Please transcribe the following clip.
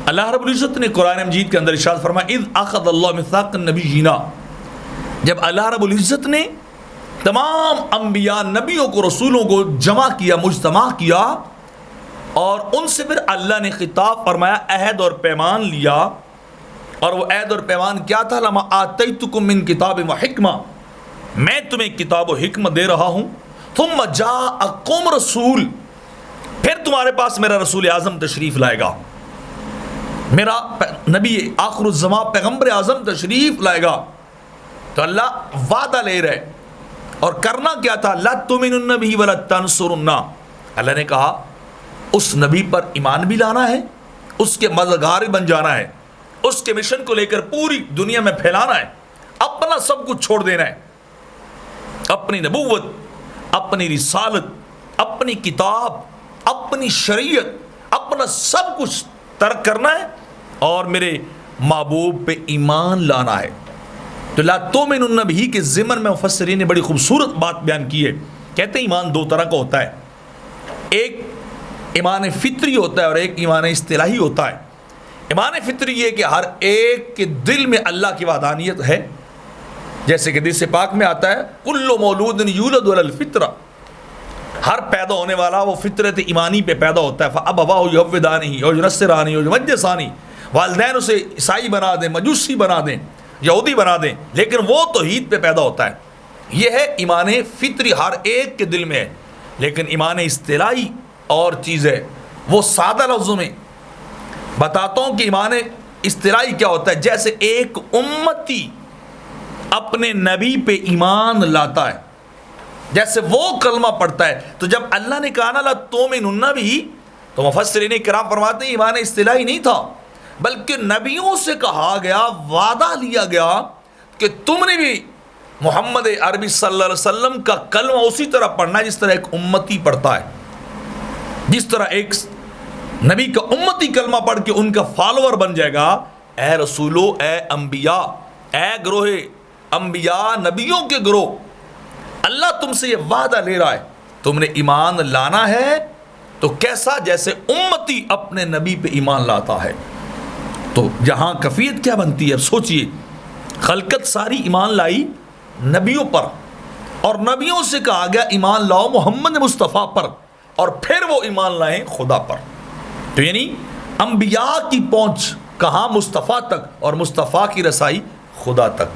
اللہ رب العزت نے قرآن مجید کے اندر ارشاد فرمایا اذ اخذ اللہ میثاق النبیین، جب اللہ رب العزت نے تمام انبیاء نبیوں کو رسولوں کو جمع کیا، مجتمع کیا، اور ان سے پھر اللہ نے خطاب فرمایا، عہد اور پیمان لیا، اور وہ عہد اور پیمان کیا تھا؟ لما آتیتکم من کتاب و حکمہ، میں تمہیں کتاب و حکمت دے رہا ہوں، ثم جاءکم رسول، پھر تمہارے پاس میرا رسول اعظم تشریف لائے گا، میرا نبی آخر الزمان پیغمبر اعظم تشریف لائے گا۔ تو اللہ وعدہ لے رہے، اور کرنا کیا تھا؟ لا تؤمنن بہ ولا تنصرن، اللہ نے کہا اس نبی پر ایمان بھی لانا ہے، اس کے مددگار بن جانا ہے، اس کے مشن کو لے کر پوری دنیا میں پھیلانا ہے، اپنا سب کچھ چھوڑ دینا ہے، اپنی نبوت، اپنی رسالت، اپنی کتاب، اپنی شریعت، اپنا سب کچھ ترک کرنا ہے اور میرے محبوب پہ ایمان لانا ہے۔ تو لا تؤمنن بہ کے ضمن میں مفسرین نے بڑی خوبصورت بات بیان کی ہے، کہتے ہیں ایمان دو طرح کا ہوتا ہے، ایک ایمان فطری ہوتا ہے اور ایک ایمان اصطلاحی ہوتا ہے۔ ایمان فطری یہ کہ ہر ایک کے دل میں اللہ کی وحدانیت ہے، جیسے کہ حدیث پاک میں آتا ہے کل مولود یولد علی الفطرہ، ہر پیدا ہونے والا وہ فطرت ایمانی پہ پیدا ہوتا ہے، فابواہ یہودانہ او ینصرانہ او یمجسانہ، والدین اسے عیسائی بنا دیں، مجوسی بنا دیں، یہودی بنا دیں، لیکن وہ توحید پہ پیدا ہوتا ہے۔ یہ ہے ایمان فطری، ہر ایک کے دل میں ہے۔ لیکن ایمان اصطلاحی اور چیز ہے، وہ سادہ لفظوں میں بتاتا ہوں کہ ایمان اصطلاحی کیا ہوتا ہے۔ جیسے ایک امتی اپنے نبی پہ ایمان لاتا ہے، جیسے وہ کلمہ پڑھتا ہے، تو جب اللہ نے کہا نا لا تؤمنن بہ، تو مفسرین کرام فرماتے ہیں ایمان اصطلاحی نہیں تھا، بلکہ نبیوں سے کہا گیا، وعدہ لیا گیا کہ تم نے بھی محمد عربی صلی اللہ علیہ وسلم کا کلمہ اسی طرح پڑھنا ہے جس طرح ایک امتی پڑھتا ہے، جس طرح ایک نبی کا امتی کلمہ پڑھ کے ان کا فالوور بن جائے گا۔ اے رسولو، اے انبیاء، اے گروہ انبیاء، نبیوں کے گروہ، اللہ تم سے یہ وعدہ لے رہا ہے، تم نے ایمان لانا ہے تو کیسا؟ جیسے امتی اپنے نبی پہ ایمان لاتا ہے۔ تو یہاں کیفیت کیا بنتی ہے؟ اب سوچئے، خلقت ساری ایمان لائی نبیوں پر، اور نبیوں سے کہا گیا ایمان لاؤ محمد مصطفیٰ پر، اور پھر وہ ایمان لائیں خدا پر۔ تو یعنی انبیاء کی پہنچ کہاں؟ مصطفیٰ تک، اور مصطفیٰ کی رسائی خدا تک۔